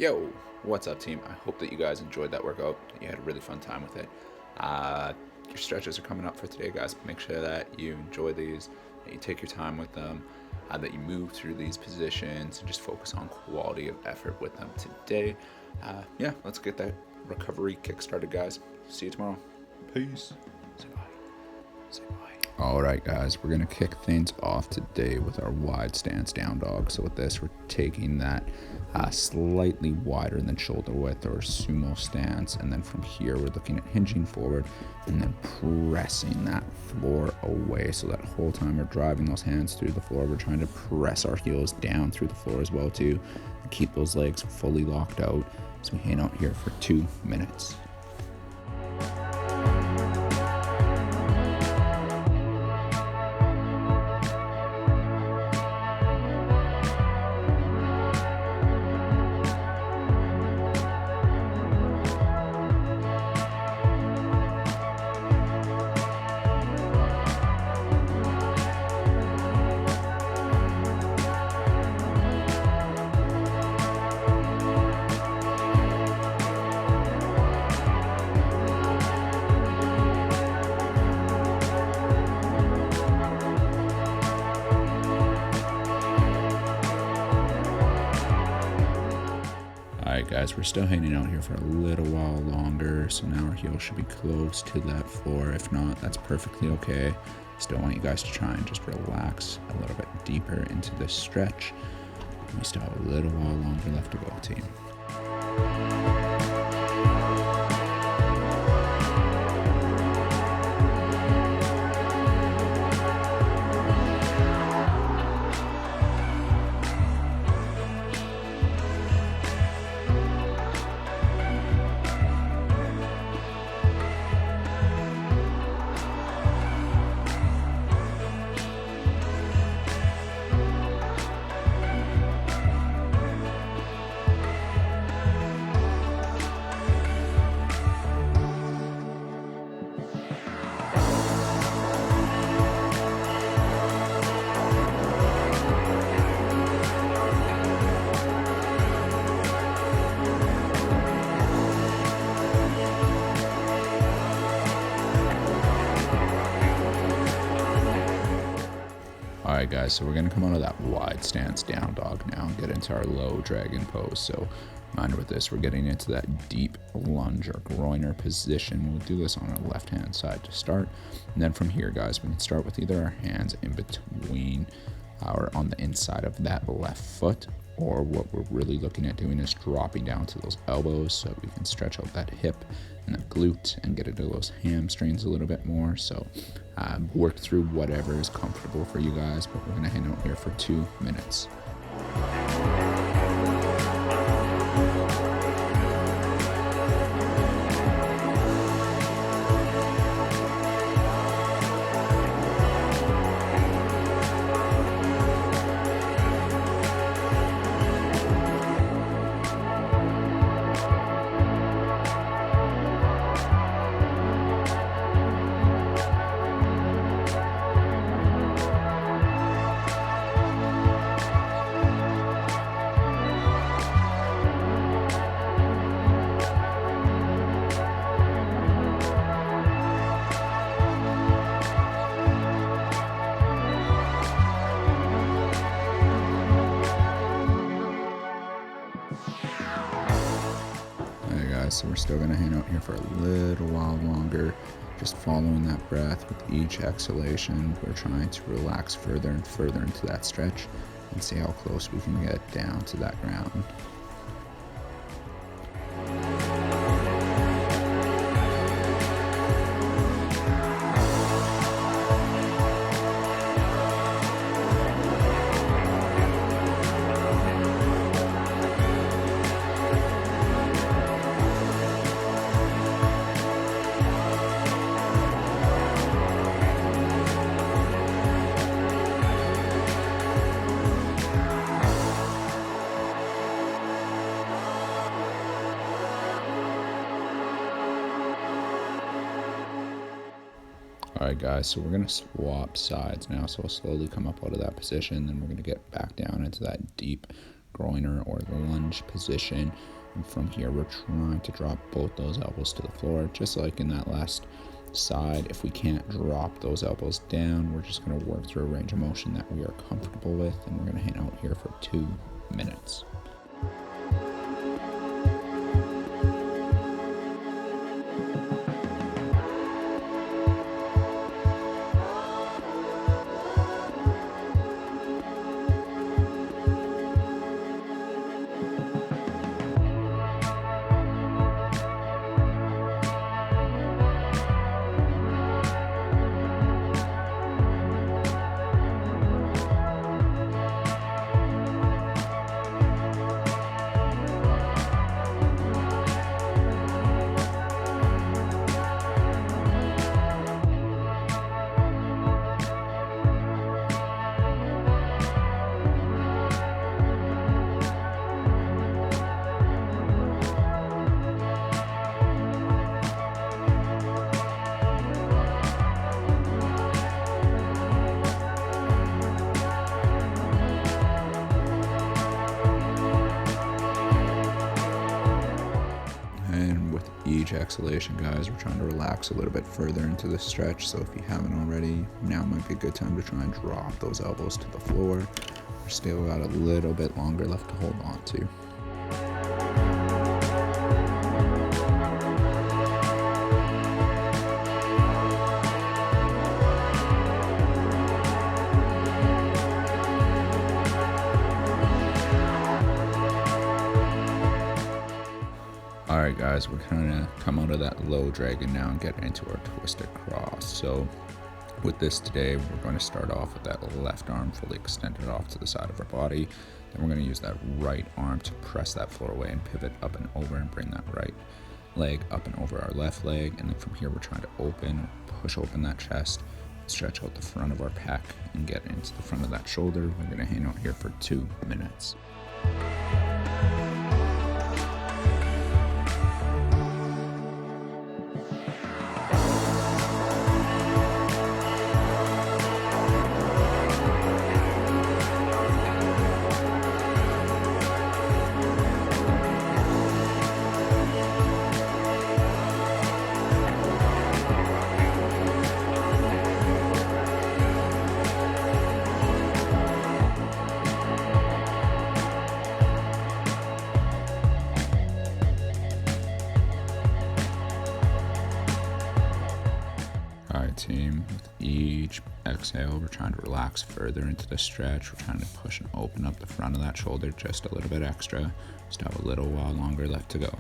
Yo, what's up, team? I hope that you guys enjoyed that workout. You had a really fun time with it. Your stretches are coming up for today, guys. Make sure that you enjoy these, that you take your time with them, that you move through these positions, and just focus on quality of effort with them today. Yeah, let's get that recovery kick-started, guys. See you tomorrow. Peace. Say bye. Say bye. All right, guys, we're going to kick things off today with our wide stance down dog. So with this, we're taking that slightly wider than shoulder width or sumo stance. And then from here, we're looking at hinging forward and then pressing that floor away. So that whole time we're driving those hands through the floor, we're trying to press our heels down through the floor as well too. And keep those legs fully locked out as we hang out here for 2 minutes. Alright guys, we're still hanging out here for a little while longer, so now our heel should be close to that floor. If not, that's perfectly okay. Still want you guys to try and just relax a little bit deeper into this stretch. We still have a little while longer left to go, team. Alright guys, so we're going to come out of that wide stance down dog now and get into our low dragon pose. So reminder with this, we're getting into that deep lunge or groiner position. We'll do this on our left hand side to start. And then from here guys, we can start with either our hands in between or on the inside of that left foot, or what we're really looking at doing is dropping down to those elbows so we can stretch out that hip and that glute and get into those hamstrings a little bit more. So work through whatever is comfortable for you guys, but we're going to hang out here for 2 minutes. So we're still going to hang out here for a little while longer, just following that breath with each exhalation. We're trying to relax further and further into that stretch and see how close we can get down to that ground. Alright guys, so we're going to swap sides now, so we'll slowly come up out of that position, then we're going to get back down into that deep groiner or lunge position. And from here, we're trying to drop both those elbows to the floor, just like in that last side. If we can't drop those elbows down, we're just going to work through a range of motion that we are comfortable with, and we're going to hang out here for 2 minutes. And with each exhalation, guys, we're trying to relax a little bit further into the stretch. So if you haven't already, now might be a good time to try and drop those elbows to the floor. We're still got a little bit longer left to hold on to. Alright guys, we're gonna come out of that low dragon now and get into our twisted cross. So with this today, we're going to start off with that left arm fully extended off to the side of our body. Then we're going to use that right arm to press that floor away and pivot up and over and bring that right leg up and over our left leg. And then from here, we're trying to push open that chest, stretch out the front of our pec and get into the front of that shoulder. We're going to hang out here for 2 minutes. Alright team, with each exhale, we're trying to relax further into the stretch. We're trying to push and open up the front of that shoulder just a little bit extra. Still have a little while longer left to go.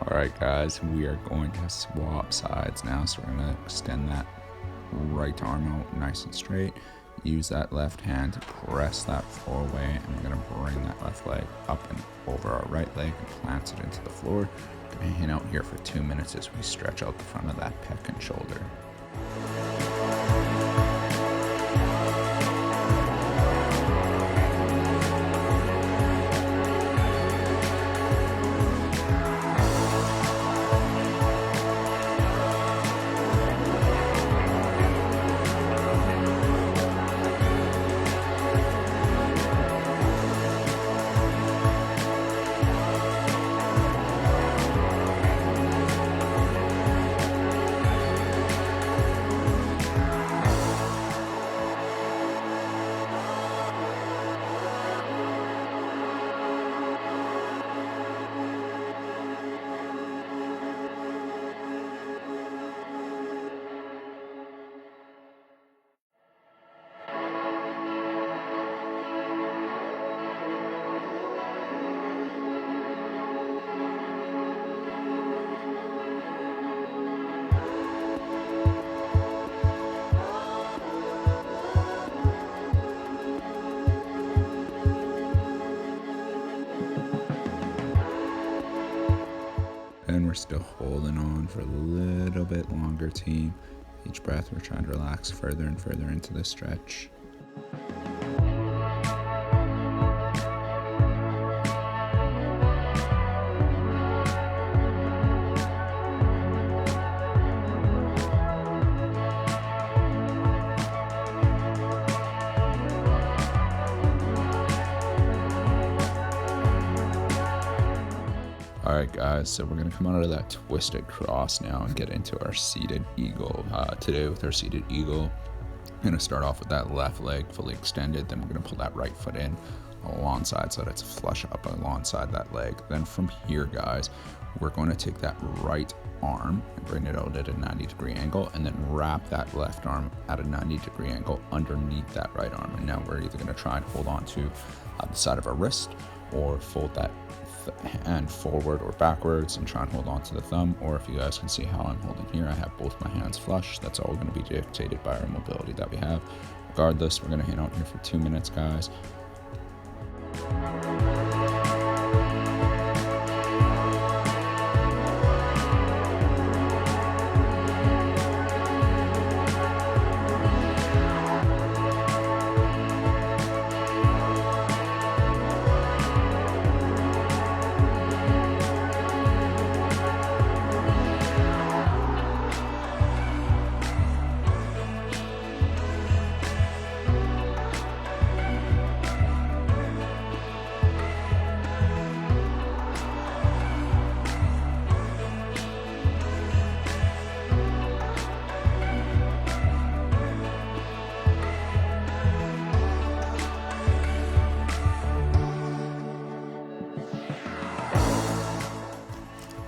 Alright guys, we are going to swap sides now, so we're going to extend that right arm out nice and straight. Use that left hand to press that floor away, and we're going to bring that left leg up and over our right leg and plant it into the floor. Going to hang out here for 2 minutes as we stretch out the front of that pec and shoulder. still holding on for a little bit longer, team. Each breath, we're trying to relax further and further into the stretch. Alright guys, so we're going to come out of that twisted cross now and get into our seated eagle. Today with our seated eagle, I'm going to start off with that left leg fully extended, then we're going to pull that right foot in alongside so that it's flush up alongside that leg. Then from here guys, we're going to take that right arm and bring it out at a 90-degree angle and then wrap that left arm at a 90-degree angle underneath that right arm. And now we're either going to try and hold on to the side of our wrist or fold that hand forward or backwards and try and hold on to the thumb, or if you guys can see how I'm holding here, I have both my hands flush. That's all going to be dictated by our mobility that we have. Regardless, we're going to hang out here for 2 minutes guys.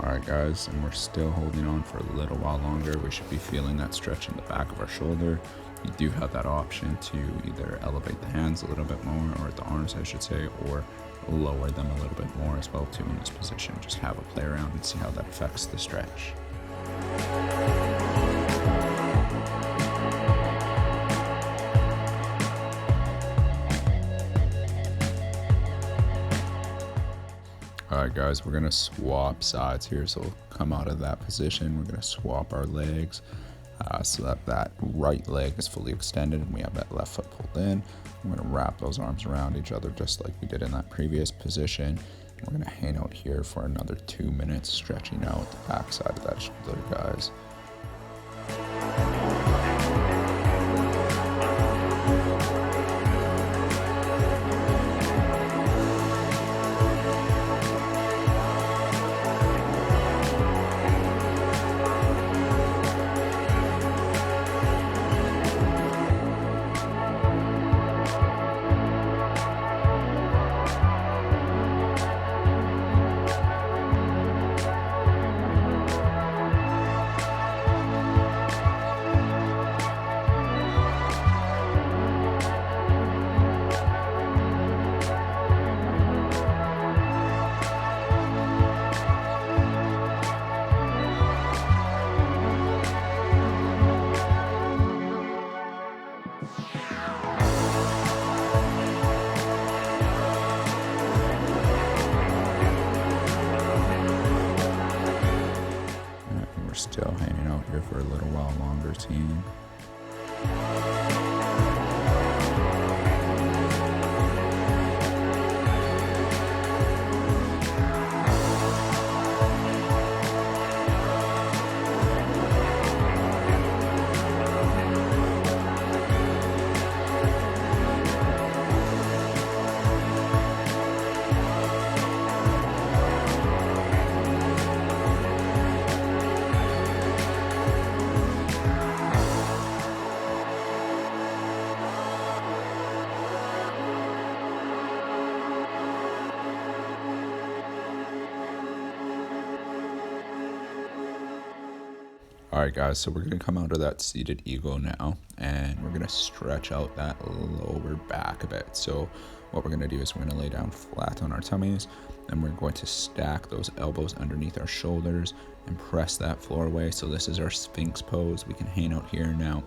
Alright guys, and we're still holding on for a little while longer. We should be feeling that stretch in the back of our shoulder. You do have that option to either elevate the hands a little bit more, or the arms I should say, or lower them a little bit more as well too in this position. Just have a play around and see how that affects the stretch. Alright guys, we're going to swap sides here, so we'll come out of that position. We're going to swap our legs so that that right leg is fully extended and we have that left foot pulled in. We're going to wrap those arms around each other just like we did in that previous position. We're going to hang out here for another 2 minutes, stretching out the back side of that shoulder, guys. We're still hanging out here for a little while longer, team. Alright guys, so we're going to come out of that seated eagle now, and we're going to stretch out that lower back a bit. So what we're going to do is we're going to lay down flat on our tummies, and we're going to stack those elbows underneath our shoulders and press that floor away. So this is our Sphinx pose. We can hang out here now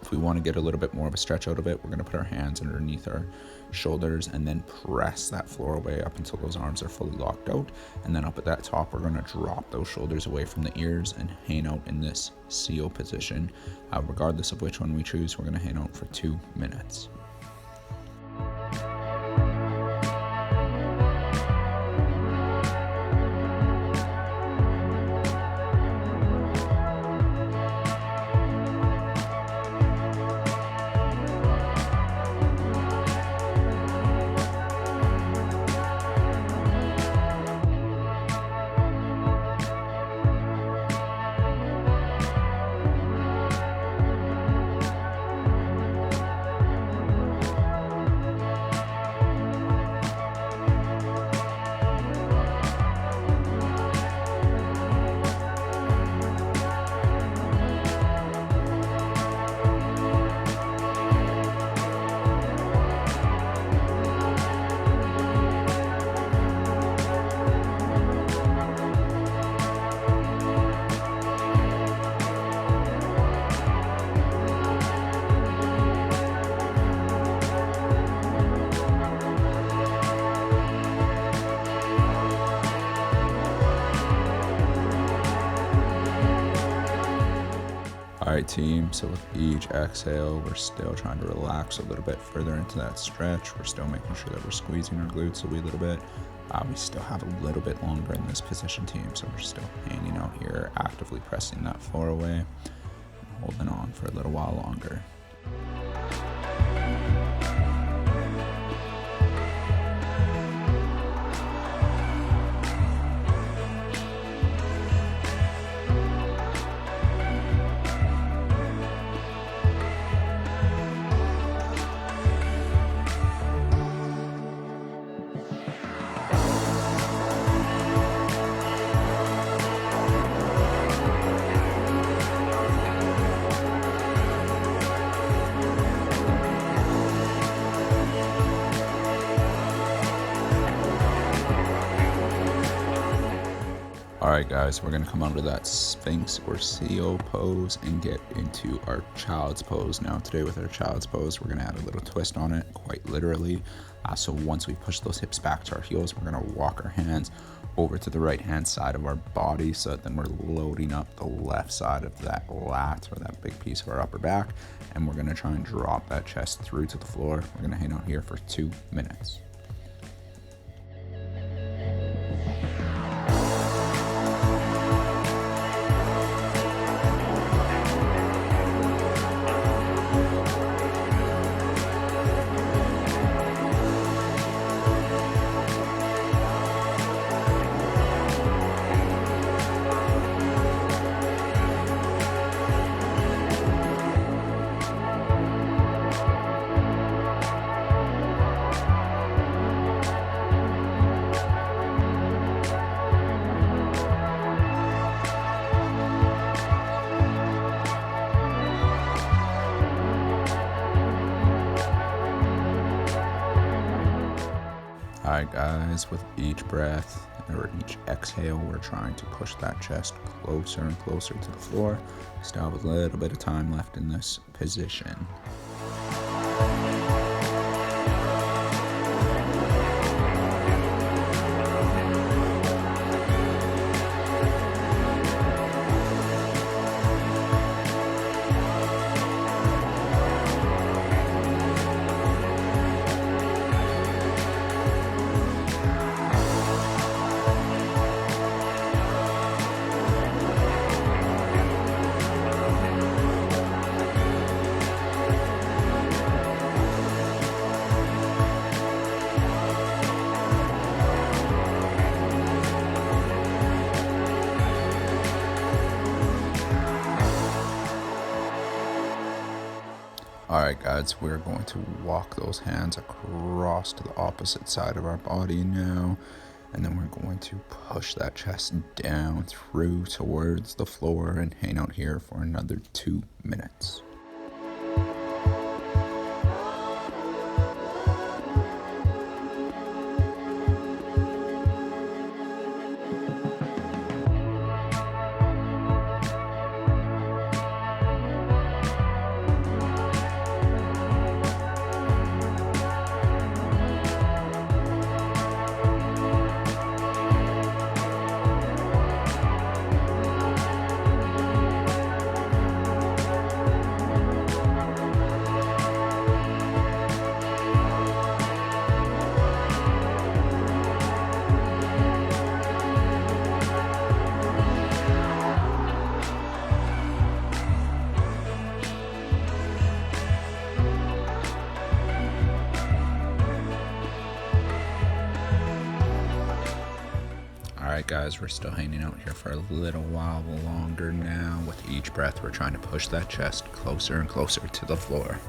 If we want to get a little bit more of a stretch out of it, we're going to put our hands underneath our shoulders and then press that floor away up until those arms are fully locked out. And then up at that top, we're going to drop those shoulders away from the ears and hang out in this seal position. Regardless of which one we choose, we're going to hang out for 2 minutes. Alright team, so with each exhale, we're still trying to relax a little bit further into that stretch. We're still making sure that we're squeezing our glutes a wee little bit. We still have a little bit longer in this position, team, so we're still hanging out here, actively pressing that floor away, and holding on for a little while longer. Alright guys, we're going to come out of that Sphinx or seal pose and get into our child's pose. Now today with our child's pose, we're going to add a little twist on it, quite literally. So once we push those hips back to our heels, we're going to walk our hands over to the right hand side of our body, so that then we're loading up the left side of that lat, or that big piece of our upper back, and we're going to try and drop that chest through to the floor. We're going to hang out here for 2 minutes. Alright guys, with each breath or each exhale, we're trying to push that chest closer and closer to the floor. Still have a little bit of time left in this position. Alright guys, we're going to walk those hands across to the opposite side of our body now, and then we're going to push that chest down through towards the floor and hang out here for another 2 minutes. right, guys, we're still hanging out here for a little while longer now. With each breath, we're trying to push that chest closer and closer to the floor.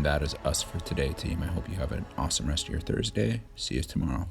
And that is us for today, team. I hope you have an awesome rest of your Thursday. See you tomorrow.